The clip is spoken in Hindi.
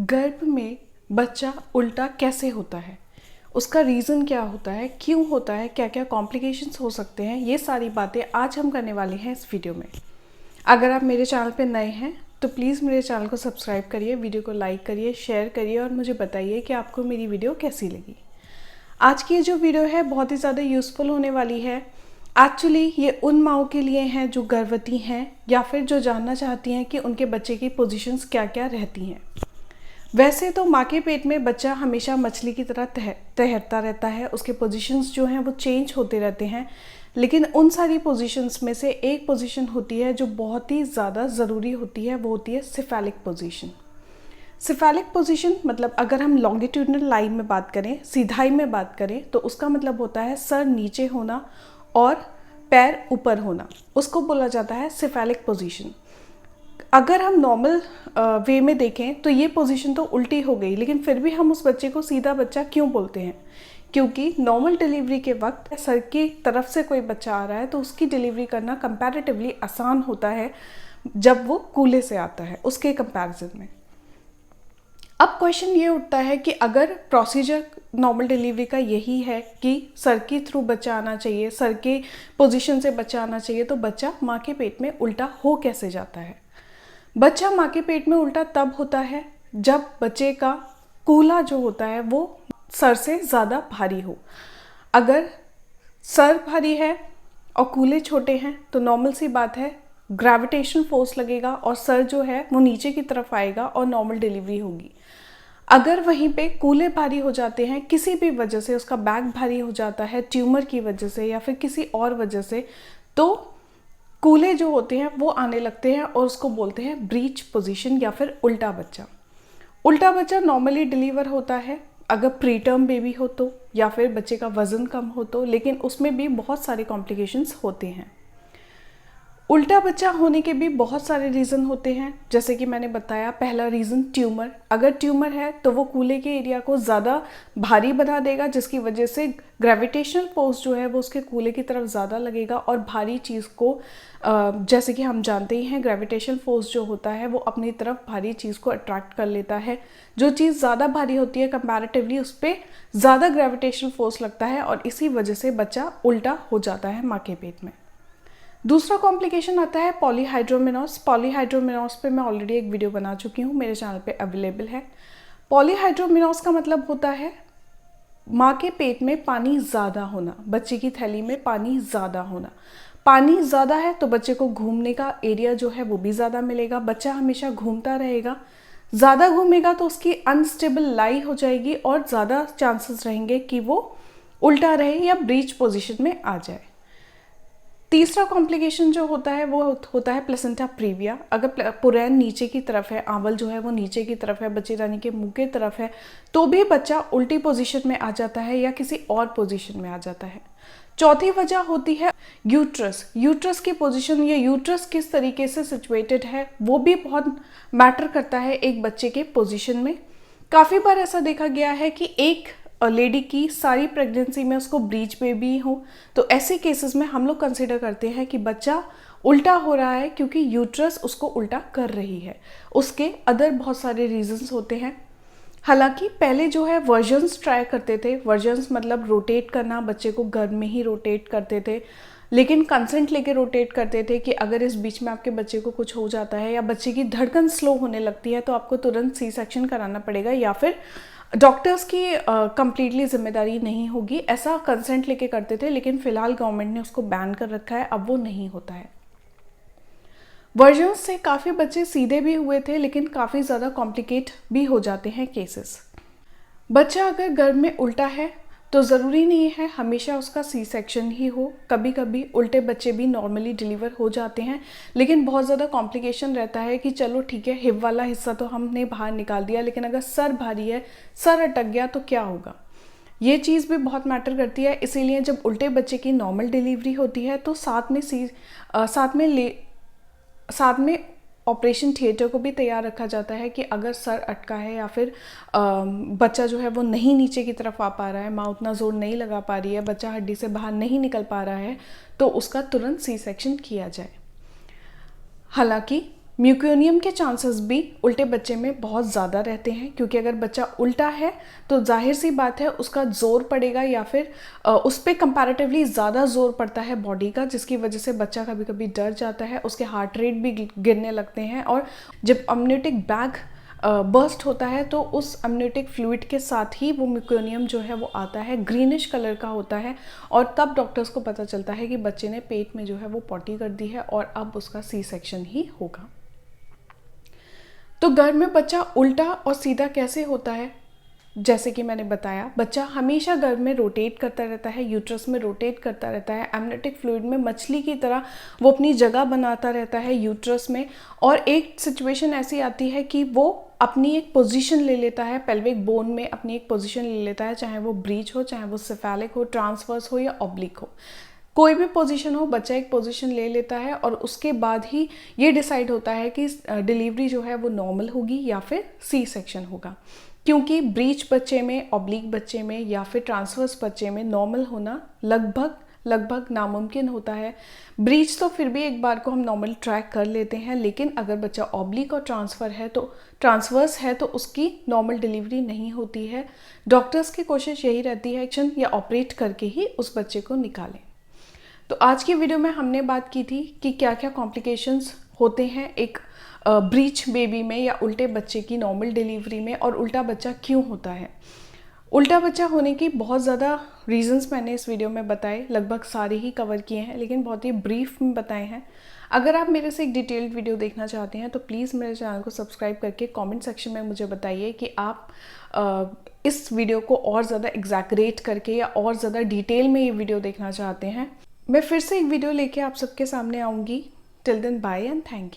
गर्भ में बच्चा उल्टा कैसे होता है, उसका रीज़न क्या होता है, क्यों होता है, क्या क्या कॉम्प्लिकेशंस हो सकते हैं, ये सारी बातें आज हम करने वाले हैं इस वीडियो में। अगर आप मेरे चैनल पे नए हैं तो प्लीज़ मेरे चैनल को सब्सक्राइब करिए, वीडियो को लाइक करिए, शेयर करिए और मुझे बताइए कि आपको मेरी वीडियो कैसी लगी। आज की जो वीडियो है बहुत ही ज़्यादा यूज़फुल होने वाली है। एक्चुअली ये उन माँओं के लिए हैं जो गर्भवती हैं या फिर जो जानना चाहती हैं कि उनके बच्चे की पोजीशंस क्या क्या रहती हैं। वैसे तो माँ के पेट में बच्चा हमेशा मछली की तरह तैरता रहता है, उसके पोजीशंस जो हैं वो चेंज होते रहते हैं, लेकिन उन सारी पोजीशंस में से एक पोजीशन होती है जो बहुत ही ज़्यादा ज़रूरी होती है, वो होती है सिफेलिक पोजीशन। सिफेलिक पोजीशन मतलब अगर हम लॉन्गिट्यूडनल लाइन में बात करें, सीधाई में बात करें, तो उसका मतलब होता है सर नीचे होना और पैर ऊपर होना, उसको बोला जाता है सिफेलिक पोजीशन। अगर हम नॉर्मल वे में देखें तो ये पोजीशन तो उल्टी हो गई, लेकिन फिर भी हम उस बच्चे को सीधा बच्चा क्यों बोलते हैं? क्योंकि नॉर्मल डिलीवरी के वक्त सर की तरफ से कोई बच्चा आ रहा है तो उसकी डिलीवरी करना कंपैरेटिवली आसान होता है जब वो कूल्हे से आता है उसके कंपैरिजन में। अब क्वेश्चन ये उठता है कि अगर प्रोसीजर नॉर्मल डिलीवरी का यही है कि सर के थ्रू बच्चा आना चाहिए, सर के पोजीशन से बच्चा आना चाहिए, तो बच्चा माँ के पेट में उल्टा हो कैसे जाता है? बच्चा माँ के पेट में उल्टा तब होता है जब बच्चे का कूल्हा जो होता है वो सर से ज़्यादा भारी हो। अगर सर भारी है और कूल्हे छोटे हैं तो नॉर्मल सी बात है, ग्रेविटेशन फोर्स लगेगा और सर जो है वो नीचे की तरफ आएगा और नॉर्मल डिलीवरी होगी। अगर वहीं पे कूल्हे भारी हो जाते हैं, किसी भी वजह से उसका बैक भारी हो जाता है, ट्यूमर की वजह से या फिर किसी और वजह से, तो कूल्हे जो होते हैं वो आने लगते हैं और उसको बोलते हैं ब्रीच पोजीशन या फिर उल्टा बच्चा। उल्टा बच्चा नॉर्मली डिलीवर होता है अगर प्रीटर्म बेबी हो तो, या फिर बच्चे का वज़न कम हो तो, लेकिन उसमें भी बहुत सारे कॉम्प्लिकेशंस होते हैं। उल्टा बच्चा होने के भी बहुत सारे रीज़न होते हैं, जैसे कि मैंने बताया, पहला रीज़न ट्यूमर। अगर ट्यूमर है तो वो कूल्हे के एरिया को ज़्यादा भारी बना देगा, जिसकी वजह से ग्रेविटेशनल फोर्स जो है वो उसके कूल्हे की तरफ ज़्यादा लगेगा और भारी चीज़ को, जैसे कि हम जानते ही हैं ग्रेविटेशनल फोर्स जो होता है वो अपनी तरफ भारी चीज़ को अट्रैक्ट कर लेता है। जो चीज़ ज़्यादा भारी होती है कंपैरेटिवली उस पर ज़्यादा ग्रेविटेशनल फोर्स लगता है और इसी वजह से बच्चा उल्टा हो जाता है माँ के पेट में। दूसरा कॉम्प्लिकेशन आता है पॉलीहाइड्रोमेनोस। पॉलीहाइड्रोमेनोस पे मैं ऑलरेडी एक वीडियो बना चुकी हूँ, मेरे चैनल पे अवेलेबल है। पॉलीहाइड्रोमेनोस का मतलब होता है माँ के पेट में पानी ज़्यादा होना, बच्चे की थैली में पानी ज़्यादा होना। पानी ज़्यादा है तो बच्चे को घूमने का एरिया जो है वो भी ज़्यादा मिलेगा, बच्चा हमेशा घूमता रहेगा। ज़्यादा घूमेगा तो उसकी अनस्टेबल लाई हो जाएगी और ज़्यादा चांसेस रहेंगे कि वो उल्टा रहे या ब्रीच पोजीशन में आ जाए। तीसरा कॉम्प्लिकेशन जो होता है वो होता है प्लेसेंटा प्रीविया। अगर पुरैन नीचे की तरफ है, आंवल जो है वो नीचे की तरफ है, बच्चे रानी के मुंह की तरफ है, तो भी बच्चा उल्टी पोजीशन में आ जाता है या किसी और पोजीशन में आ जाता है। चौथी वजह होती है यूट्रस। यूट्रस की पोजीशन या यूट्रस किस तरीके से सिचुएटेड है वो भी बहुत मैटर करता है एक बच्चे के पोजीशन में। काफ़ी बार ऐसा देखा गया है कि एक लेडी की सारी प्रेगनेंसी में उसको ब्रीच बेबी हो, तो ऐसे केसेस में हम लोग कंसिडर करते हैं कि बच्चा उल्टा हो रहा है क्योंकि यूट्रस उसको उल्टा कर रही है। उसके अदर बहुत सारे रीजंस होते हैं। हालांकि पहले जो है वर्जन्स ट्राई करते थे, वर्जन्स मतलब रोटेट करना, बच्चे को गर्भ में ही रोटेट करते थे, लेकिन कंसेंट लेके रोटेट करते थे कि अगर इस बीच में आपके बच्चे को कुछ हो जाता है या बच्चे की धड़कन स्लो होने लगती है तो आपको तुरंत सी सेक्शन कराना पड़ेगा या फिर डॉक्टर्स की कंप्लीटली जिम्मेदारी नहीं होगी, ऐसा कंसेंट लेके करते थे। लेकिन फिलहाल गवर्नमेंट ने उसको बैन कर रखा है, अब वो नहीं होता है। वर्जन्स से काफ़ी बच्चे सीधे भी हुए थे लेकिन काफ़ी ज़्यादा कॉम्प्लिकेट भी हो जाते हैं केसेस। बच्चा अगर गर्भ में उल्टा है तो ज़रूरी नहीं है हमेशा उसका सी सेक्शन ही हो, कभी कभी उल्टे बच्चे भी नॉर्मली डिलीवर हो जाते हैं, लेकिन बहुत ज़्यादा कॉम्प्लिकेशन रहता है कि चलो ठीक है हिप वाला हिस्सा तो हमने बाहर निकाल दिया, लेकिन अगर सर भारी है, सर अटक गया तो क्या होगा? ये चीज़ भी बहुत मैटर करती है। इसीलिए जब उल्टे बच्चे की नॉर्मल डिलीवरी होती है तो साथ में ऑपरेशन थिएटर को भी तैयार रखा जाता है कि अगर सर अटका है या फिर बच्चा जो है वो नहीं नीचे की तरफ आ पा रहा है, माँ उतना जोर नहीं लगा पा रही है, बच्चा हड्डी से बाहर नहीं निकल पा रहा है, तो उसका तुरंत सी सेक्शन किया जाए। हालांकि म्यूकोनियम के चांसेस भी उल्टे बच्चे में बहुत ज़्यादा रहते हैं, क्योंकि अगर बच्चा उल्टा है तो जाहिर सी बात है उसका जोर पड़ेगा या फिर उस पर कंपैरेटिवली ज़्यादा जोर पड़ता है बॉडी का, जिसकी वजह से बच्चा कभी कभी डर जाता है, उसके हार्ट रेट भी गिरने लगते हैं। और जब अम्नियोटिक बैग बर्स्ट होता है तो उस अम्नियोटिक फ्लूइड के साथ ही वो म्यूकोनियम जो है वो आता है, ग्रीनिश कलर का होता है, और तब डॉक्टर्स को पता चलता है कि बच्चे ने पेट में जो है वो पॉटी कर दी है और अब उसका सी सेक्शन ही होगा। तो गर्भ में बच्चा उल्टा और सीधा कैसे होता है? जैसे कि मैंने बताया, बच्चा हमेशा गर्भ में रोटेट करता रहता है, यूट्रस में रोटेट करता रहता है, एमनियोटिक फ्लूइड में मछली की तरह वो अपनी जगह बनाता रहता है यूट्रस में। और एक सिचुएशन ऐसी आती है कि वो अपनी एक पोजीशन ले लेता है, पेल्विक बोन में अपनी एक पोजीशन ले लेता है, चाहे वो ब्रीच हो, चाहे वो सेफेलिक हो, ट्रांसवर्स हो या ऑब्लिक हो, कोई भी पोजीशन हो, बच्चा एक पोजीशन ले लेता है और उसके बाद ही ये डिसाइड होता है कि डिलीवरी जो है वो नॉर्मल होगी या फिर सी सेक्शन होगा। क्योंकि ब्रीच बच्चे में, ऑब्लिक बच्चे में या फिर ट्रांसवर्स बच्चे में नॉर्मल होना लगभग नामुमकिन होता है। ब्रीच तो फिर भी एक बार को हम नॉर्मल ट्रैक कर लेते हैं, लेकिन अगर बच्चा ऑब्लिक और ट्रांसवर्स है तो उसकी नॉर्मल डिलीवरी नहीं होती है। डॉक्टर्स की कोशिश यही रहती है एक्शन या ऑपरेट करके ही उस बच्चे को निकालें। तो आज की वीडियो में हमने बात की थी कि क्या क्या कॉम्प्लिकेशंस होते हैं एक ब्रीच बेबी में या उल्टे बच्चे की नॉर्मल डिलीवरी में, और उल्टा बच्चा क्यों होता है। उल्टा बच्चा होने की बहुत ज़्यादा रीजंस मैंने इस वीडियो में बताए, लगभग सारे ही कवर किए हैं, लेकिन बहुत ही ब्रीफ में बताए हैं। अगर आप मेरे से एक डिटेल्ड वीडियो देखना चाहते हैं तो प्लीज़ मेरे चैनल को सब्सक्राइब करके कमेंट सेक्शन में मुझे बताइए कि आप इस वीडियो को और ज़्यादा एग्जैगरेट करके या और ज़्यादा डिटेल में ये वीडियो देखना चाहते हैं। मैं फिर से एक वीडियो लेके आप सबके सामने आऊँगी। Till then bye and thank you.